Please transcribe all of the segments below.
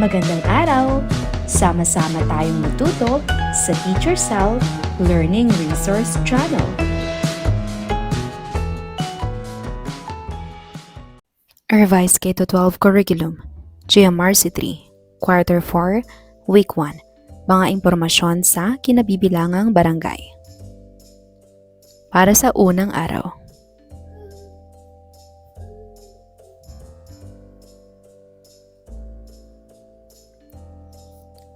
Magandang araw! Sama-sama tayong matuto sa Teacher Sal Learning Resource Channel. Revised K-12 Curriculum, GMRC 3, Quarter 4, Week 1, mga impormasyon sa kinabibilangang barangay. Para sa unang araw.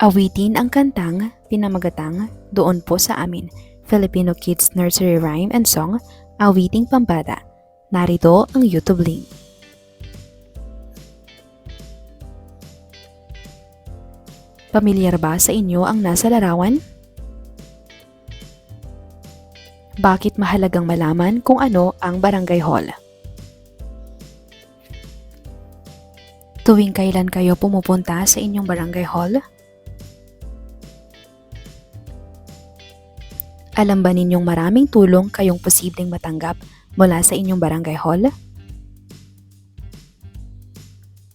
Awitin ang kantang pinamagatang Doon Po Sa Amin, Filipino Kids Nursery Rhyme and Song, Awiting Pambata. Narito ang YouTube link. Pamilyar ba sa inyo ang nasa larawan? Bakit mahalagang malaman kung ano ang barangay hall? Tuwing kailan kayo pumupunta sa inyong barangay hall? Alam ba ninyong maraming tulong kayong posibleng matanggap mula sa inyong barangay hall?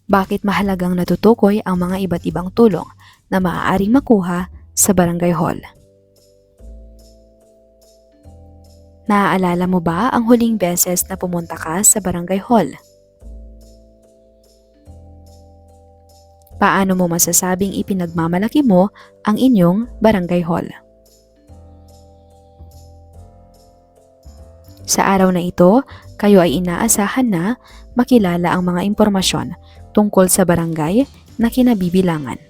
Bakit mahalagang natutukoy ang mga iba't ibang tulong na maaaring makuha sa barangay hall? Naaalala mo ba ang huling beses na pumunta ka sa barangay hall? Paano mo masasabing ipinagmamalaki mo ang inyong barangay hall? Sa araw na ito, kayo ay inaasahan na makilala ang mga impormasyon tungkol sa barangay na kinabibilangan.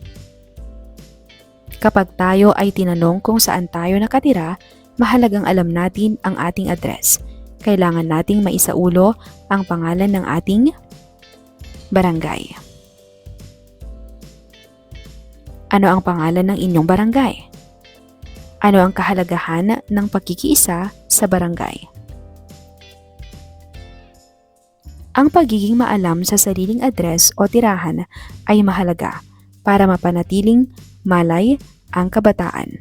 Kapag tayo ay tinanong kung saan tayo nakatira, mahalagang alam natin ang ating address. Kailangan nating maisaulo ang pangalan ng ating barangay. Ano ang pangalan ng inyong barangay? Ano ang kahalagahan ng pagkikiisa sa barangay? Ang pagiging maalam sa sariling address o tirahan ay mahalaga para mapanatiling malay ang kabataan.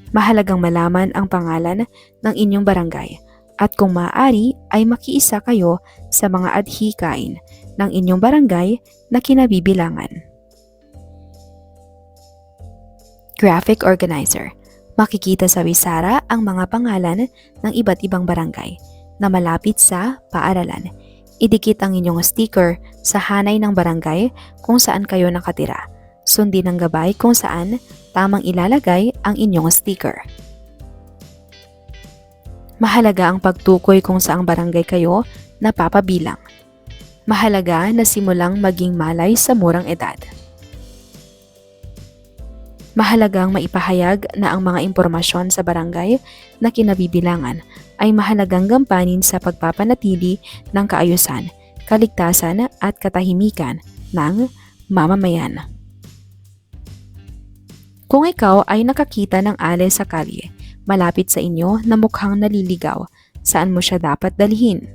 Mahalagang malaman ang pangalan ng inyong barangay at kung maaari ay makiisa kayo sa mga adhikain ng inyong barangay na kinabibilangan. Graphic Organizer. Makikita sa Wisara ang mga pangalan ng iba't ibang barangay na malapit sa paaralan. Idikit ang inyong sticker sa hanay ng barangay kung saan kayo nakatira. Sundin ang gabay kung saan tamang ilalagay ang inyong sticker. Mahalaga ang pagtukoy kung saang barangay kayo napapabilang. Mahalaga na simulang maging malay sa murang edad. Mahalagang maipahayag na ang mga impormasyon sa barangay na kinabibilangan ay mahalagang gampanin sa pagpapanatili ng kaayusan, kaligtasan at katahimikan ng mamamayan. Kung ikaw ay nakakita ng alay sa kalye, malapit sa inyo na mukhang naliligaw, saan mo siya dapat dalhin?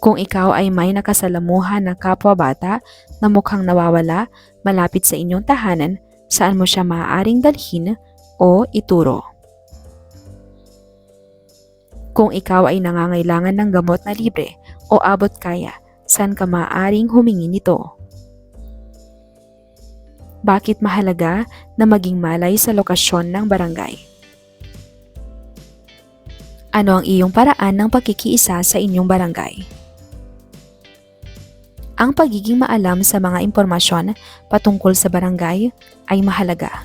Kung ikaw ay may nakasalamuhan na kapwa-bata na mukhang nawawala malapit sa inyong tahanan, saan mo siya maaaring dalhin o ituro? Kung ikaw ay nangangailangan ng gamot na libre o abot kaya, saan ka maaaring humingi nito? Bakit mahalaga na maging malay sa lokasyon ng barangay? Ano ang iyong paraan ng pagkikiisa sa inyong barangay? Ang pagiging maalam sa mga impormasyon patungkol sa barangay ay mahalaga.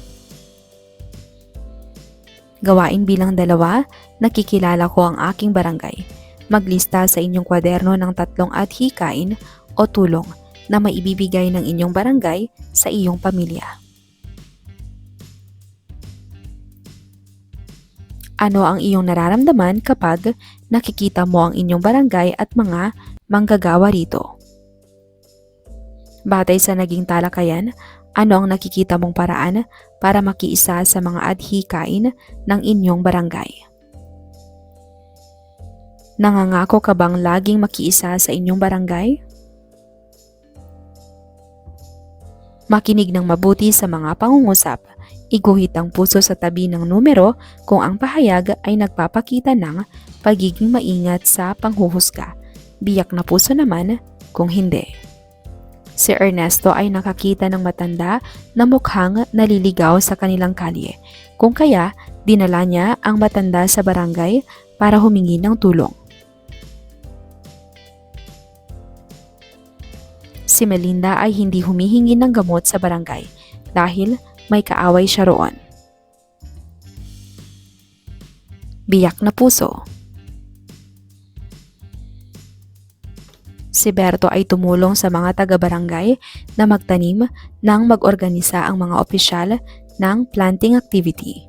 Gawain bilang 2, nakikilala ko ang aking barangay. Maglista sa inyong kwaderno ng 3 adhikain o tulong na maibibigay ng inyong barangay sa iyong pamilya. Ano ang iyong nararamdaman kapag nakikita mo ang inyong barangay at mga manggagawa rito? Batay sa naging talakayan, ano ang nakikita mong paraan para makiisa sa mga adhikain ng inyong barangay? Nangangako ka bang laging makiisa sa inyong barangay? Makinig ng mabuti sa mga pangungusap. Iguhit ang puso sa tabi ng numero kung ang pahayag ay nagpapakita ng pagiging maingat sa panghuhusga. Biyak na puso naman kung hindi. Si Ernesto ay nakakita ng matanda na mukhang naliligaw sa kanilang kalye, kung kaya dinala niya ang matanda sa barangay para humingi ng tulong. Si Melinda ay hindi humihingi ng gamot sa barangay dahil may kaaway siya roon. Biyak na puso. Si Berto ay tumulong sa mga taga-barangay na magtanim nang mag-organisa ang mga opisyal ng planting activity.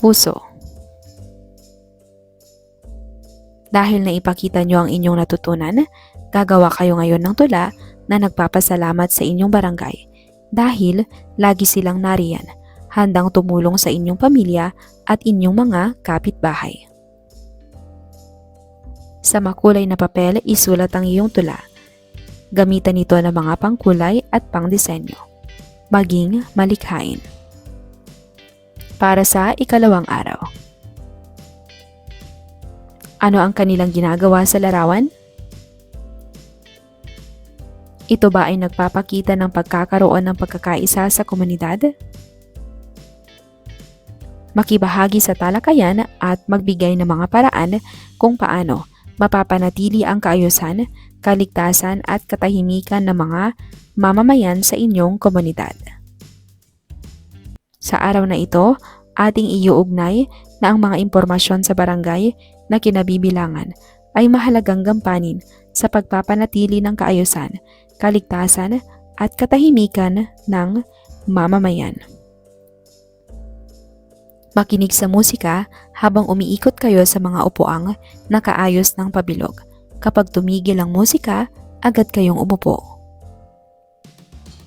Puso. Dahil naipakita nyo ang inyong natutunan, gagawa kayo ngayon ng tula na nagpapasalamat sa inyong barangay dahil lagi silang nariyan, handang tumulong sa inyong pamilya at inyong mga kapitbahay. Sa makulay na papel, isulat ang iyong tula. Gamitan ito ng mga pangkulay at pangdisenyo. Maging malikhain. Para sa ikalawang araw. Ano ang kanilang ginagawa sa larawan? Ito ba ay nagpapakita ng pagkakaroon ng pagkakaisa sa komunidad? Makibahagi sa talakayan at magbigay ng mga paraan kung paano mapapanatili ang kaayusan, kaligtasan at katahimikan ng mga mamamayan sa inyong komunidad. Sa araw na ito, ating iuugnay na ang mga impormasyon sa barangay na kinabibilangan ay mahalagang gampanin sa pagpapanatili ng kaayusan, kaligtasan at katahimikan ng mamamayan. Makinig sa musika habang umiikot kayo sa mga upuang nakaayos ng pabilog. Kapag tumigil ang musika, agad kayong umupo.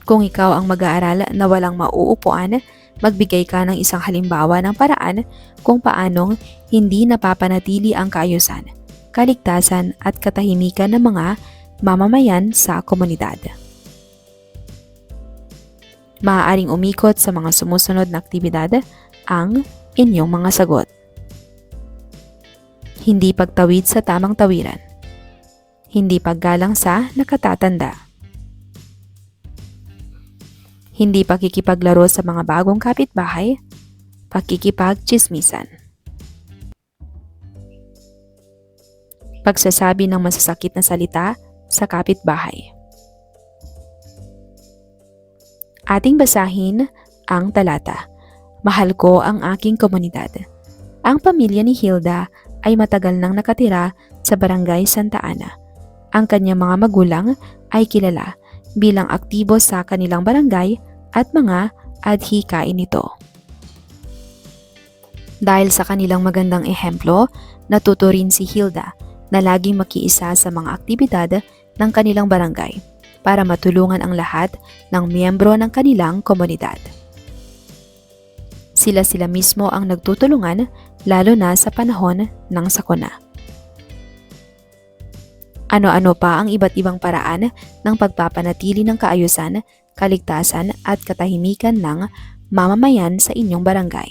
Kung ikaw ang mag-aaral na walang mauupuan, magbigay ka ng isang halimbawa ng paraan kung paanong hindi napapanatili ang kaayusan, kaligtasan at katahimikan ng mga mamamayan sa komunidad. Maaaring umikot sa mga sumusunod na aktibidad ang inyong mga sagot. Hindi pagtawid sa tamang tawiran. Hindi paggalang sa nakatatanda. Hindi pakikipaglaro sa mga bagong kapitbahay. Pakikipagtsismisan. Pagsasabi ng masasakit na salita sa kapitbahay. Ating basahin ang talata. Mahal ko ang aking komunidad. Ang pamilya ni Hilda ay matagal nang nakatira sa Barangay Santa Ana. Ang kanyang mga magulang ay kilala bilang aktibo sa kanilang barangay at mga adhikain nito. Dahil sa kanilang magandang ehemplo, natuto rin si Hilda na laging makiisa sa mga aktibidad ng kanilang barangay para matulungan ang lahat ng miyembro ng kanilang komunidad. Sila mismo ang nagtutulungan lalo na sa panahon ng sakuna. Ano-ano pa ang iba't ibang paraan ng pagpapanatili ng kaayusan, kaligtasan at katahimikan ng mamamayan sa inyong barangay?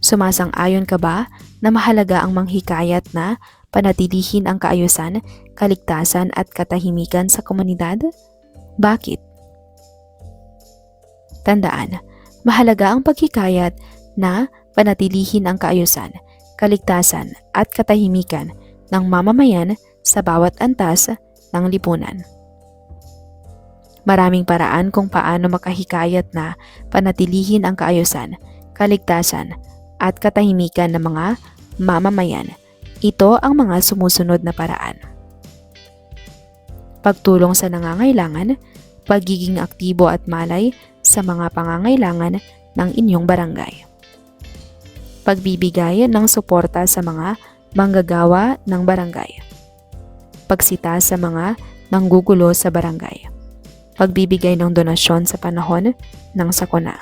Sumasang-ayon ka ba na mahalaga ang manghikayat na panatilihin ang kaayusan, kaligtasan at katahimikan sa komunidad? Bakit? Tandaan, mahalaga ang paghikayat na panatilihin ang kaayusan, kaligtasan at katahimikan ng mamamayan sa bawat antas ng lipunan. Maraming paraan kung paano makahikayat na panatilihin ang kaayusan, kaligtasan at katahimikan ng mga mamamayan. Ito ang mga sumusunod na paraan. Pagtulong sa nangangailangan, pagiging aktibo at malay sa mga pangangailangan ng inyong barangay. Pagbibigay ng suporta sa mga manggagawa ng barangay. Pagsita sa mga nanggugulo sa barangay. Pagbibigay ng donasyon sa panahon ng sakuna.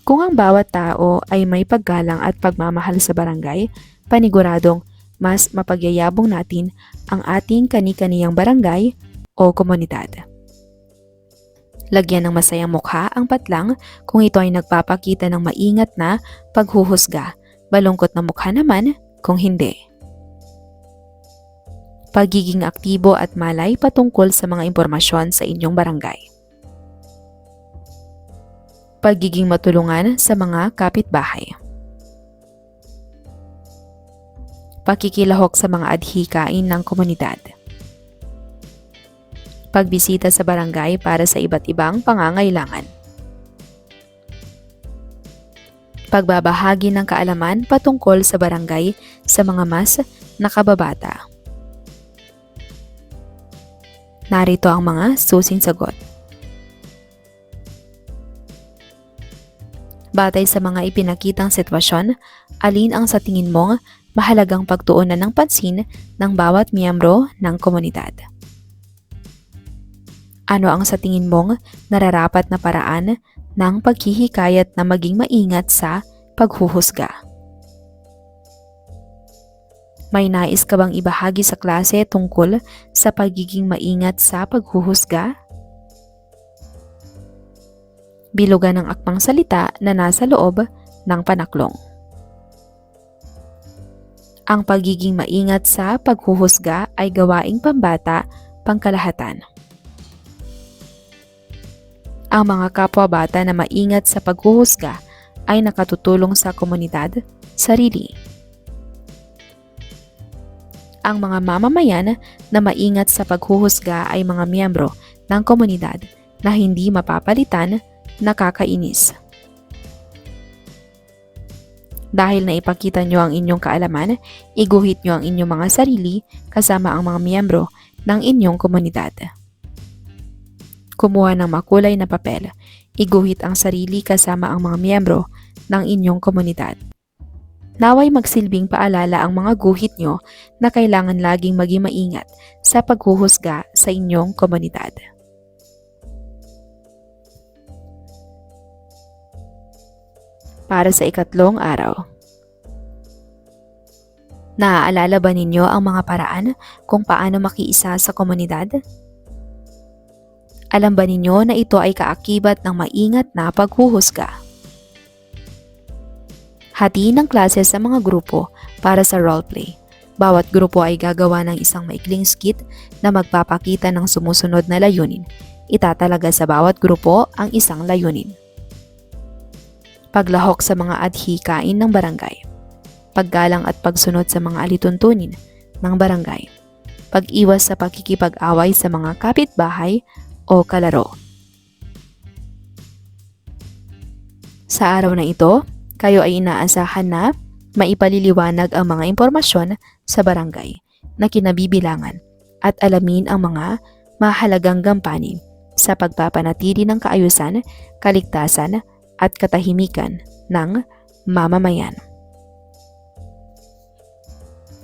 Kung ang bawat tao ay may paggalang at pagmamahal sa barangay, paniguradong mas mapagyayabong natin ang ating kani-kaniyang barangay o komunidad. Lagyan ng masayang mukha ang patlang kung ito ay nagpapakita ng maingat na paghuhusga, balungkot na mukha naman kung hindi. Pagiging aktibo at malay patungkol sa mga impormasyon sa inyong barangay. Pagiging matulungan sa mga kapitbahay. Pakikilahok sa mga adhikain ng komunidad. Pagbisita sa barangay para sa iba't ibang pangangailangan. Pagbabahagi ng kaalaman patungkol sa barangay sa mga mas nakababata. Narito ang mga susing sagot. Batay sa mga ipinakitang sitwasyon, alin ang sa tingin mong mahalagang pagtuunan ng pansin ng bawat miyembro ng komunidad? Ano ang sa tingin mong nararapat na paraan ng paghihikayat na maging maingat sa paghuhusga? May nais ka bang ibahagi sa klase tungkol sa pagiging maingat sa paghuhusga? Bilugan ng akmang salita na nasa loob ng panaklong. Ang pagiging maingat sa paghuhusga ay gawaing pambata, pangkalahatan. Ang mga kapwa-bata na maingat sa paghuhusga ay nakatutulong sa komunidad, sarili. Ang mga mamamayan na maingat sa paghuhusga ay mga miyembro ng komunidad na hindi mapapalitan, nakakainis. Dahil na ipakita nyo ang inyong kaalaman, iguhit nyo ang inyong mga sarili kasama ang mga miyembro ng inyong komunidad. Kumuha ng makulay na papel, iguhit ang sarili kasama ang mga miyembro ng inyong komunidad. Naway magsilbing paalala ang mga guhit nyo na kailangan laging maging maingat sa paghuhusga sa inyong komunidad. Para sa ikatlong araw. Naaalala ba ninyo ang mga paraan kung paano makiisa sa komunidad? Alam ba ninyo na ito ay kaakibat ng maingat na paghuhusga? Hatiin ng klase sa mga grupo para sa roleplay. Bawat grupo ay gagawa ng isang maikling skit na magpapakita ng sumusunod na layunin. Itatalaga sa bawat grupo ang isang layunin. Paglahok sa mga adhikain ng barangay. Paggalang at pagsunod sa mga alituntunin ng barangay. Pag-iwas sa pakikipag-away sa mga kapitbahay o kalaro. Sa araw na ito, kayo ay inaasahan na maipaliliwanag ang mga impormasyon sa barangay na kinabibilangan at alamin ang mga mahalagang gampanin sa pagpapanatili ng kaayusan, kaligtasan at katahimikan ng mamamayan.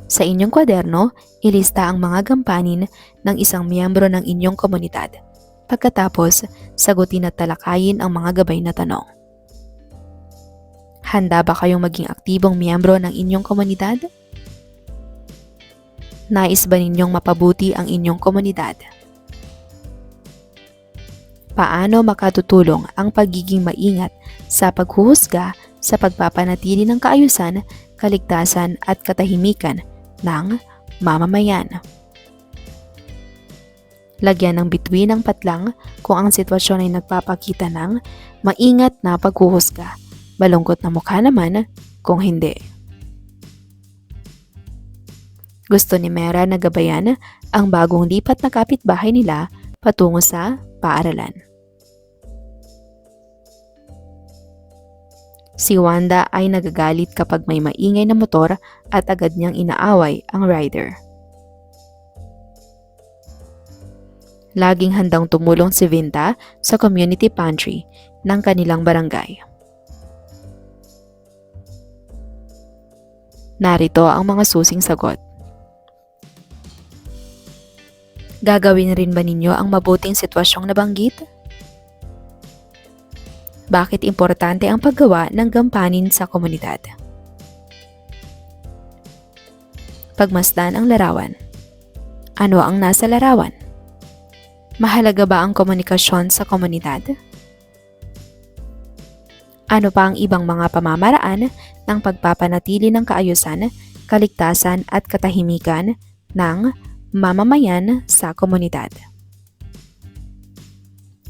Sa inyong kwaderno, ilista ang mga gampanin ng isang miyembro ng inyong komunidad. Pagkatapos, sagutin at talakayin ang mga gabay na tanong. Handa ba kayong maging aktibong miyembro ng inyong komunidad? Nais ba ninyong mapabuti ang inyong komunidad? Paano makatutulong ang pagiging maingat sa paghuhusga sa pagpapanatili ng kaayusan, kaligtasan at katahimikan ng mamamayan? Lagyan ng bituin ng patlang kung ang sitwasyon ay nagpapakita ng maingat na paghuhusga. Malungkot na mukha naman kung hindi. Gusto ni Mera na gabayan ang bagong lipat na kapitbahay nila patungo sa paaralan. Si Wanda ay nagagalit kapag may maingay na motor at agad niyang inaaway ang rider. Laging handang tumulong si Vinta sa community pantry ng kanilang barangay. Narito ang mga susing sagot. Gagawin rin ba ninyo ang mabuting sitwasyong nabanggit? Bakit importante ang paggawa ng gampanin sa komunidad? Pagmasdan ang larawan. Ano ang nasa larawan? Mahalaga ba ang komunikasyon sa komunidad? Ano pa ang ibang mga pamamaraan ng pagpapanatili ng kaayusan, kaligtasan at katahimikan ng mamamayan sa komunidad.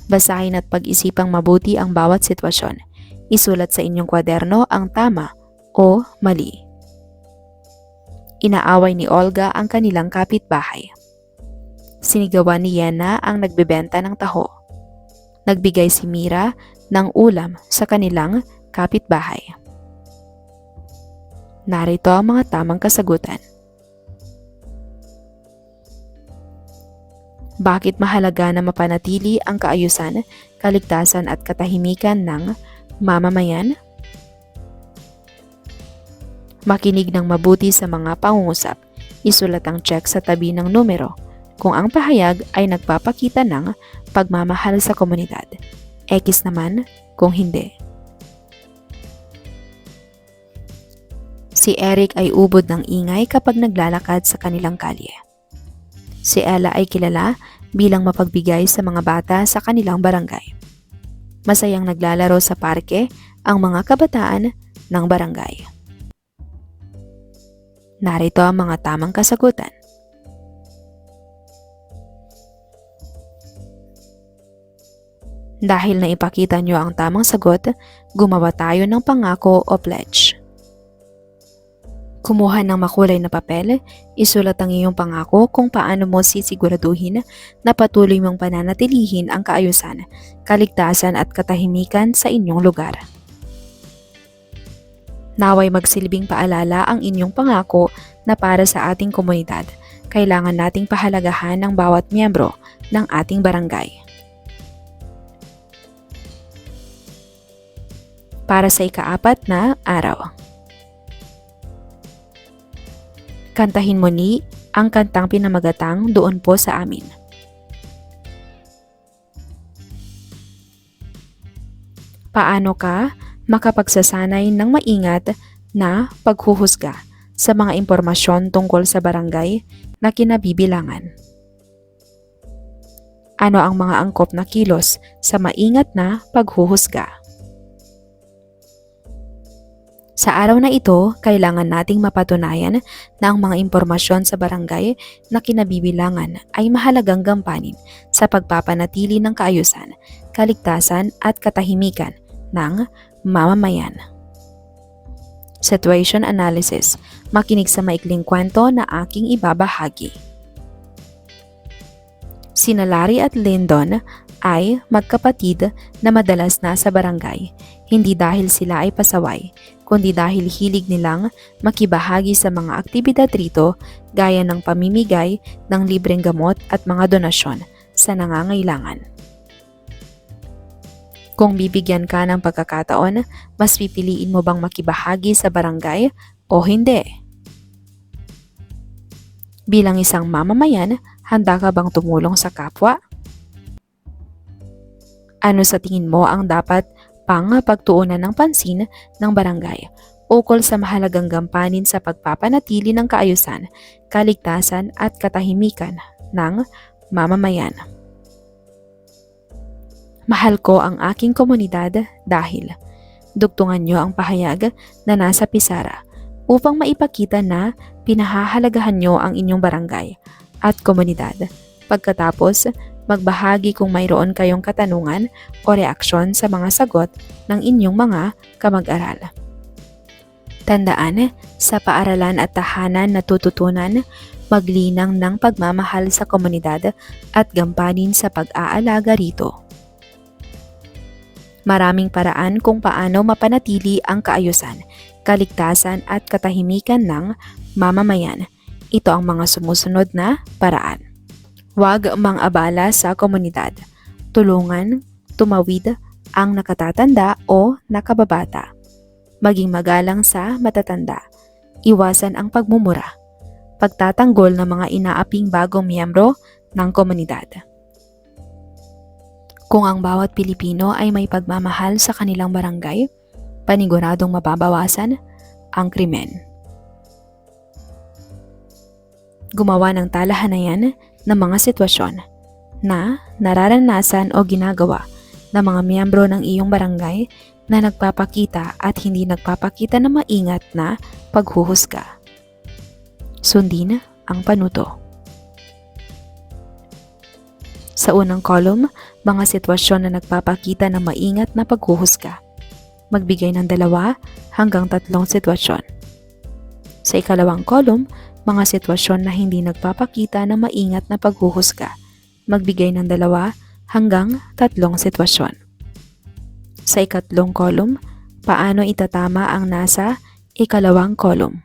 Basahin at pag-isipang mabuti ang bawat sitwasyon. Isulat sa inyong kwaderno ang tama o mali. Inaaway ni Olga ang kanilang kapitbahay. Sinigawan ni Yena ang nagbebenta ng taho. Nagbigay si Mira ng ulam sa kanilang kapitbahay. Narito ang mga tamang kasagutan. Bakit mahalaga na mapanatili ang kaayusan, kaligtasan at katahimikan ng mamamayan? Makinig ng mabuti sa mga pangungusap. Isulat ang check sa tabi ng numero kung ang pahayag ay nagpapakita ng pagmamahal sa komunidad. X naman kung hindi. Si Eric ay ubod ng ingay kapag naglalakad sa kanilang kalye. Si Ella ay kilala bilang mapagbigay sa mga bata sa kanilang barangay. Masayang naglalaro sa parke ang mga kabataan ng barangay. Narito ang mga tamang kasagutan. Dahil naipakita nyo ang tamang sagot, gumawa tayo ng pangako o pledge. Kumuha ng makulay na papel, isulat ang iyong pangako kung paano mo sisiguraduhin na patuloy mong pananatilihin ang kaayusan, kaligtasan at katahimikan sa inyong lugar. Naway magsilbing paalala ang inyong pangako na para sa ating komunidad, kailangan nating pahalagahan ng bawat miyembro ng ating barangay. Para sa ika-4 na araw. Kantahin mo ni ang kantang pinamagatang Doon Po sa Amin. Paano ka makapagsasanay ng maingat na paghuhusga sa mga impormasyon tungkol sa barangay na kinabibilangan? Ano ang mga angkop na kilos sa maingat na paghuhusga? Sa araw na ito, kailangan nating mapatunayan na ang mga impormasyon sa barangay na kinabibilangan ay mahalagang gampanin sa pagpapanatili ng kaayusan, kaligtasan at katahimikan ng mamamayan. Situation analysis. Makinig sa maikling kwento na aking ibabahagi. Sina Larry at Lyndon ay magkapatid na madalas nasa barangay, hindi dahil sila ay pasaway, kundi dahil hilig nilang makibahagi sa mga aktibidad rito gaya ng pamimigay ng libreng gamot at mga donasyon sa nangangailangan. Kung bibigyan ka ng pagkakataon, mas pipiliin mo bang makibahagi sa barangay o hindi? Bilang isang mamamayan, handa ka bang tumulong sa kapwa? Ano sa tingin mo ang dapat pang pagtuunan ng pansin ng barangay ukol sa mahalagang gampanin sa pagpapanatili ng kaayusan, kaligtasan at katahimikan ng mamamayan? Mahal ko ang aking komunidad dahil dugtungan nyo ang pahayag na nasa pisara upang maipakita na pinahahalagahan nyo ang inyong barangay at komunidad. Pagkatapos, magbahagi kung mayroon kayong katanungan o reaksyon sa mga sagot ng inyong mga kamag-aral. Tandaan, sa paaralan at tahanan natututunan, maglinang ng pagmamahal sa komunidad at gampanin sa pag-aalaga rito. Maraming paraan kung paano mapanatili ang kaayusan, kaligtasan at katahimikan ng mamamayan. Ito ang mga sumusunod na paraan. Huwag mang-abala sa komunidad. Tulungan, tumawid ang nakatatanda o nakababata. Maging magalang sa matatanda. Iwasan ang pagmumura. Pagtatanggol ng mga inaaping bagong miyembro ng komunidad. Kung ang bawat Pilipino ay may pagmamahal sa kanilang barangay, paniguradong mababawasan ang krimen. Gumawa ng talahanayan ng mga sitwasyon na nararanasan o ginagawa ng mga miyembro ng iyong barangay na nagpapakita at hindi nagpapakita na maingat na paghuhusga. Sundin ang panuto. Sa unang column, mga sitwasyon na nagpapakita ng maingat na paghuhusga. Magbigay ng 2 hanggang 3 sitwasyon. Sa ikalawang column, mga sitwasyon na hindi nagpapakita ng maingat na paghuhusga. Magbigay ng 2 hanggang 3 sitwasyon. Sa ikatlong column, paano itatama ang nasa ikalawang column.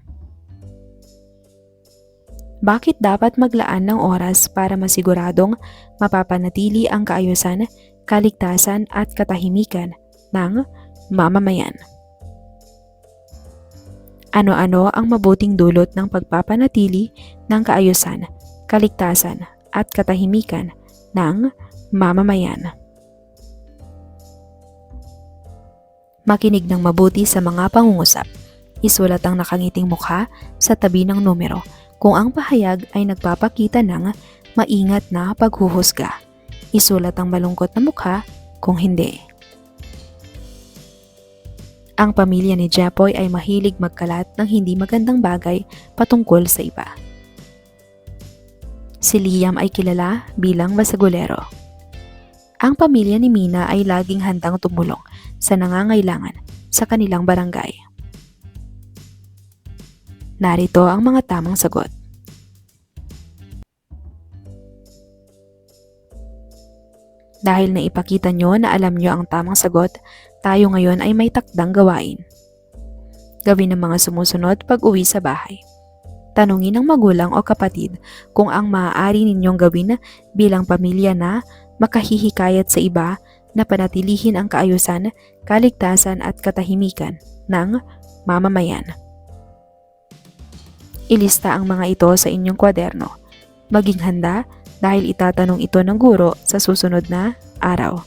Bakit dapat maglaan ng oras para masiguradong mapapanatili ang kaayusan, kaligtasan at katahimikan ng mamamayan? Ano-ano ang mabuting dulot ng pagpapanatili ng kaayusan, kaligtasan at katahimikan ng mamamayan? Makinig ng mabuti sa mga pangungusap. Isulat ang nakangiting mukha sa tabi ng numero kung ang pahayag ay nagpapakita ng maingat na paghuhusga. Isulat ang malungkot na mukha kung hindi. Ang pamilya ni Jepoy ay mahilig magkalat ng hindi magandang bagay patungkol sa iba. Si Liam ay kilala bilang masagulero. Ang pamilya ni Mina ay laging handang tumulong sa nangangailangan sa kanilang barangay. Narito ang mga tamang sagot. Dahil naipakita nyo na alam nyo ang tamang sagot, tayo ngayon ay may takdang gawain. Gawin ng mga sumusunod pag uwi sa bahay. Tanungin ng magulang o kapatid kung ang maaari ninyong gawin bilang pamilya na makahihikayat sa iba na panatilihin ang kaayusan, kaligtasan at katahimikan ng mamamayan. Ilista ang mga ito sa inyong kwaderno. Maging handa dahil itatanong ito ng guro sa susunod na araw.